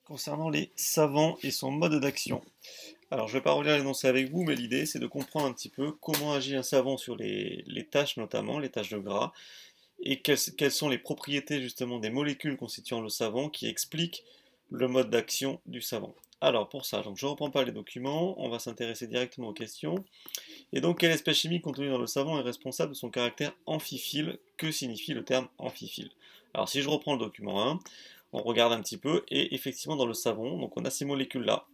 concernant les savants et son mode d'action. Alors, je ne vais pas relire l'énoncé avec vous, mais l'idée, c'est de comprendre un petit peu comment agit un savon sur les taches, notamment les taches de gras, et quelles sont les propriétés justement des molécules constituant le savon qui expliquent le mode d'action du savon. Alors, pour ça, donc, je ne reprends pas les documents, on va s'intéresser directement aux questions. Et donc, quelle espèce chimique contenue dans le savon est responsable de son caractère amphiphile? Que signifie le terme amphiphile? Alors, si je reprends le document 1, on regarde un petit peu, et effectivement, dans le savon, donc on a ces molécules-là.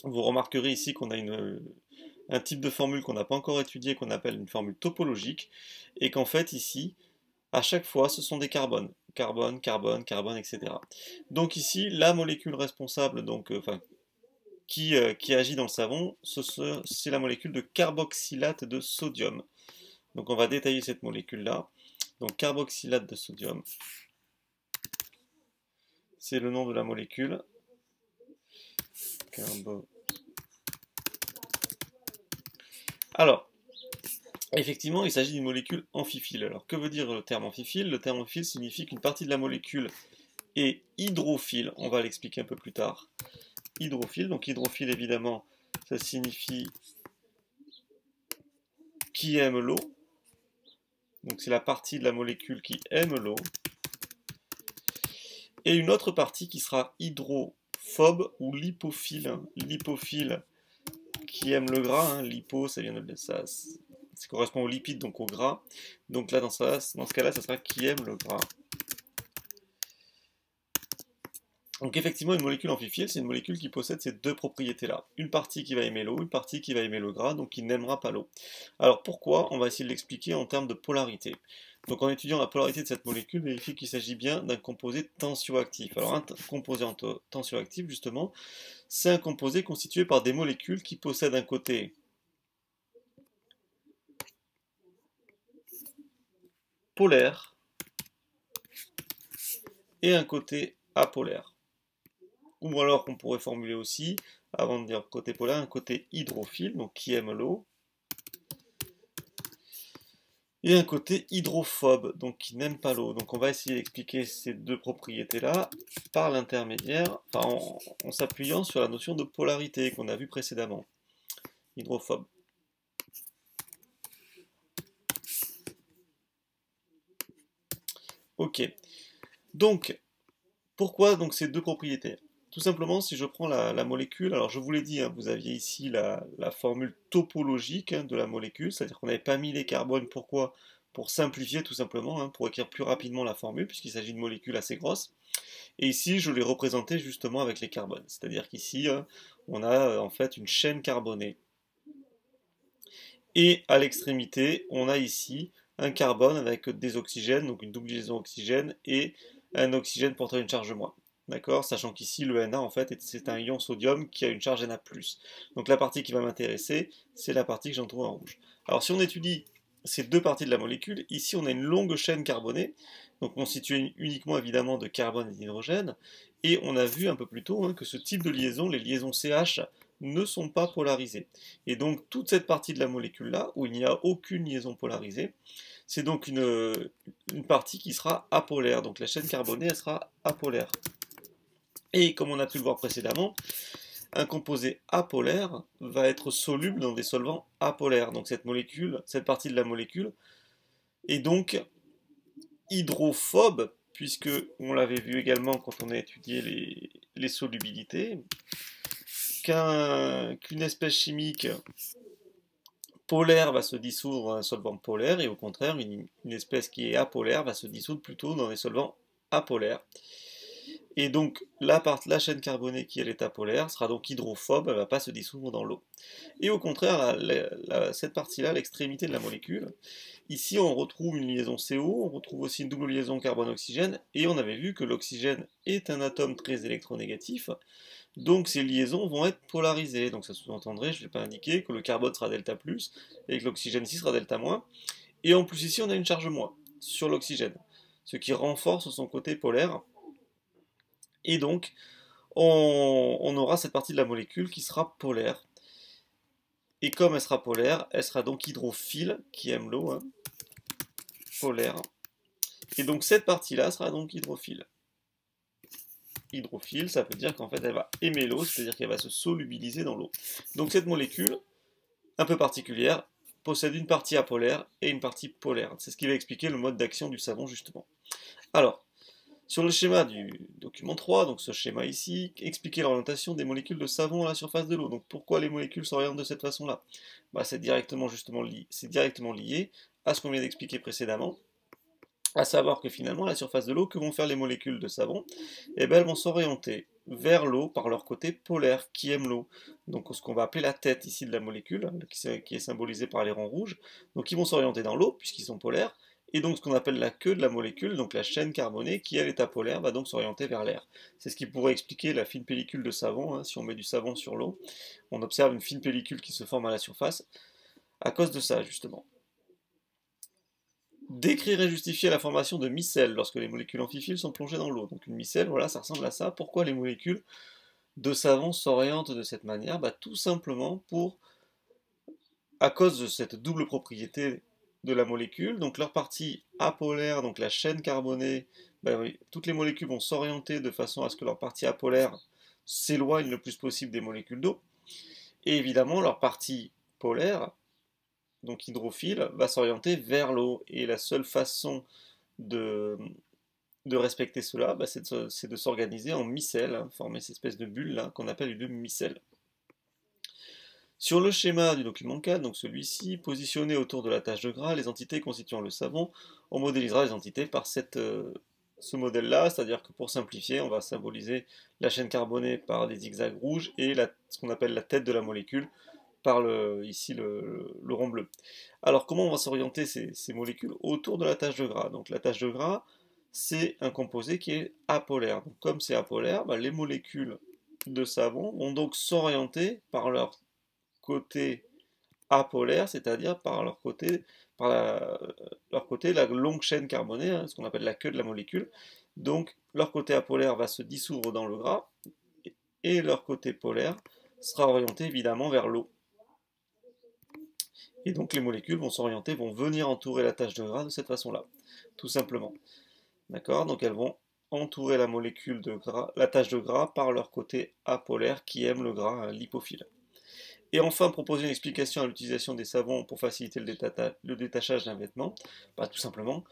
Vous remarquerez ici qu'on a un type de formule qu'on n'a pas encore étudié, qu'on appelle une formule topologique, et qu'en fait, ici, à chaque fois, ce sont des carbones. Carbone, carbone, carbone, etc. Donc ici, la molécule responsable, donc, qui agit dans le savon, c'est la molécule de carboxylate de sodium. Donc on va détailler cette molécule-là. Donc carboxylate de sodium, c'est le nom de la molécule. Alors, effectivement, il s'agit d'une molécule amphiphile. Alors, que veut dire le terme amphiphile? Le terme amphiphile signifie qu'une partie de la molécule est hydrophile. On va l'expliquer un peu plus tard. Hydrophile, donc hydrophile, évidemment, ça signifie qui aime l'eau. Donc, c'est la partie de la molécule qui aime l'eau. Et une autre partie qui sera hydrophobe ou lipophile. Lipophile qui aime le gras, hein. Lipo, ça vient de ça correspond aux lipides, donc au gras. Donc là, dans ce cas-là, ça sera qui aime le gras. Donc effectivement, une molécule amphiphile, c'est une molécule qui possède ces deux propriétés-là. Une partie qui va aimer l'eau, une partie qui va aimer le gras, donc qui n'aimera pas l'eau. Alors pourquoi? On va essayer de l'expliquer en termes de polarité. Donc en étudiant la polarité de cette molécule, vérifiez qu'il s'agit bien d'un composé tensioactif. Alors un composé tensioactif, justement, c'est un composé constitué par des molécules qui possèdent un côté polaire et un côté apolaire. Ou alors qu'on pourrait formuler aussi, avant de dire côté polaire, un côté hydrophile, donc qui aime l'eau, et un côté hydrophobe, donc qui n'aime pas l'eau. Donc on va essayer d'expliquer ces deux propriétés-là par l'intermédiaire, en s'appuyant sur la notion de polarité qu'on a vue précédemment. Hydrophobe. Ok. Donc, pourquoi donc ces deux propriétés? Tout simplement, si je prends la molécule, alors je vous l'ai dit, hein, vous aviez ici la formule topologique, hein, de la molécule, c'est-à-dire qu'on n'avait pas mis les carbones, pourquoi? Pour simplifier tout simplement, hein, pour écrire plus rapidement la formule, puisqu'il s'agit de molécules assez grosses. Et ici, je l'ai représenté justement avec les carbones, c'est-à-dire qu'ici, hein, on a en fait une chaîne carbonée. Et à l'extrémité, on a ici un carbone avec des oxygènes, donc une double liaison oxygène, et un oxygène portant une charge moins. D'accord? Sachant qu'ici, le Na, en fait, c'est un ion sodium qui a une charge Na+. Donc la partie qui va m'intéresser, c'est la partie que j'en trouve en rouge. Alors si on étudie ces deux parties de la molécule, ici on a une longue chaîne carbonée, donc constituée uniquement évidemment de carbone et d'hydrogène, et on a vu un peu plus tôt, hein, que ce type de liaison, les liaisons CH, ne sont pas polarisées. Et donc toute cette partie de la molécule là, où il n'y a aucune liaison polarisée, c'est donc une partie qui sera apolaire. Donc la chaîne carbonée, elle sera apolaire. Et comme on a pu le voir précédemment, un composé apolaire va être soluble dans des solvants apolaires. Donc cette molécule, cette partie de la molécule est donc hydrophobe, puisque on l'avait vu également quand on a étudié les solubilités, qu'une espèce chimique polaire va se dissoudre dans un solvant polaire, et au contraire, une espèce qui est apolaire va se dissoudre plutôt dans des solvants apolaires. Et donc la chaîne carbonée qui elle est apolaire sera donc hydrophobe, elle ne va pas se dissoudre dans l'eau. Et au contraire, cette partie-là, l'extrémité de la molécule, ici on retrouve une liaison CO, on retrouve aussi une double liaison carbone-oxygène, et on avait vu que l'oxygène est un atome très électronégatif, donc ces liaisons vont être polarisées. Donc ça sous-entendrait, je ne l'ai pas indiqué, que le carbone sera delta+, et que l'oxygène ici sera delta-. Et en plus ici on a une charge moins sur l'oxygène, ce qui renforce son côté polaire. Et donc on aura cette partie de la molécule qui sera polaire. Et comme elle sera donc hydrophile, qui aime l'eau, hein, polaire. Et donc cette partie-là sera donc hydrophile. hydrophile, ça veut dire qu'en fait elle va aimer l'eau, c'est-à-dire qu'elle va se solubiliser dans l'eau. Donc cette molécule, un peu particulière, possède une partie apolaire et une partie polaire. C'est ce qui va expliquer le mode d'action du savon justement. Alors, sur le schéma du document 3, donc ce schéma ici, expliquer l'orientation des molécules de savon à la surface de l'eau. Donc pourquoi les molécules s'orientent de cette façon-là? C'est directement lié à ce qu'on vient d'expliquer précédemment, à savoir que finalement, à la surface de l'eau, que vont faire les molécules de savon? Eh bien, elles vont s'orienter vers l'eau par leur côté polaire, qui aime l'eau. Donc ce qu'on va appeler la tête ici de la molécule, qui est symbolisée par les ronds rouges. Donc ils vont s'orienter dans l'eau, puisqu'ils sont polaires, et donc ce qu'on appelle la queue de la molécule, donc la chaîne carbonée, qui à l'état polaire va donc s'orienter vers l'air. C'est ce qui pourrait expliquer la fine pellicule de savon, hein. Si on met du savon sur l'eau, on observe une fine pellicule qui se forme à la surface, à cause de ça justement. Décrire et justifier la formation de micelles lorsque les molécules amphiphiles sont plongées dans l'eau. Donc une micelle, voilà, ça ressemble à ça. Pourquoi les molécules de savon s'orientent de cette manière? Tout simplement à cause de cette double propriété de la molécule. Donc leur partie apolaire, donc la chaîne carbonée, oui, toutes les molécules vont s'orienter de façon à ce que leur partie apolaire s'éloigne le plus possible des molécules d'eau. Et évidemment, leur partie polaire, donc hydrophile, va s'orienter vers l'eau. Et la seule façon de respecter cela, c'est de s'organiser en micelles, hein, former cette espèce de bulle là qu'on appelle une micelle. Sur le schéma du document 4, donc celui-ci, positionné autour de la tache de gras, les entités constituant le savon, on modélisera les entités par ce modèle-là, c'est-à-dire que pour simplifier, on va symboliser la chaîne carbonée par des zigzags rouges et ce qu'on appelle la tête de la molécule par ici le rond bleu. Alors comment on va s'orienter ces molécules autour de la tache de gras? Donc la tache de gras, c'est un composé qui est apolaire. Donc, comme c'est apolaire, les molécules de savon vont donc s'orienter par leur côté apolaire, c'est-à-dire par leur côté la longue chaîne carbonée, hein, ce qu'on appelle la queue de la molécule. Donc leur côté apolaire va se dissoudre dans le gras et leur côté polaire sera orienté évidemment vers l'eau. Et donc les molécules vont s'orienter, vont venir entourer la tache de gras de cette façon-là, tout simplement. D'accord? Donc elles vont entourer la molécule de gras, la tache de gras par leur côté apolaire qui aime le gras, hein, lipophile. Et enfin, proposer une explication à l'utilisation des savons pour faciliter le détachage d'un vêtement. Tout simplement,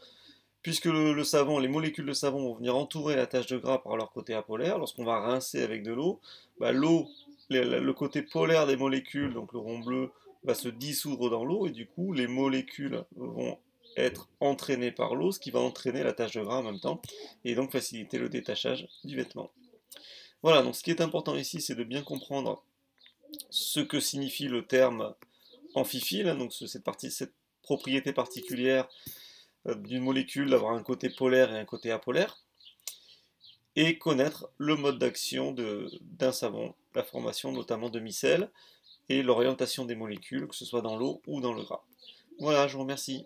puisque le savon, les molécules de savon vont venir entourer la tache de gras par leur côté apolaire, lorsqu'on va rincer avec de l'eau, le côté polaire des molécules, donc le rond bleu, va se dissoudre dans l'eau, et du coup, les molécules vont être entraînées par l'eau, ce qui va entraîner la tache de gras en même temps, et donc faciliter le détachage du vêtement. Voilà, donc ce qui est important ici, c'est de bien comprendre ce que signifie le terme amphiphile, donc cette propriété particulière d'une molécule d'avoir un côté polaire et un côté apolaire, et connaître le mode d'action d'un savon, la formation notamment de micelles, et l'orientation des molécules, que ce soit dans l'eau ou dans le gras. Voilà, je vous remercie.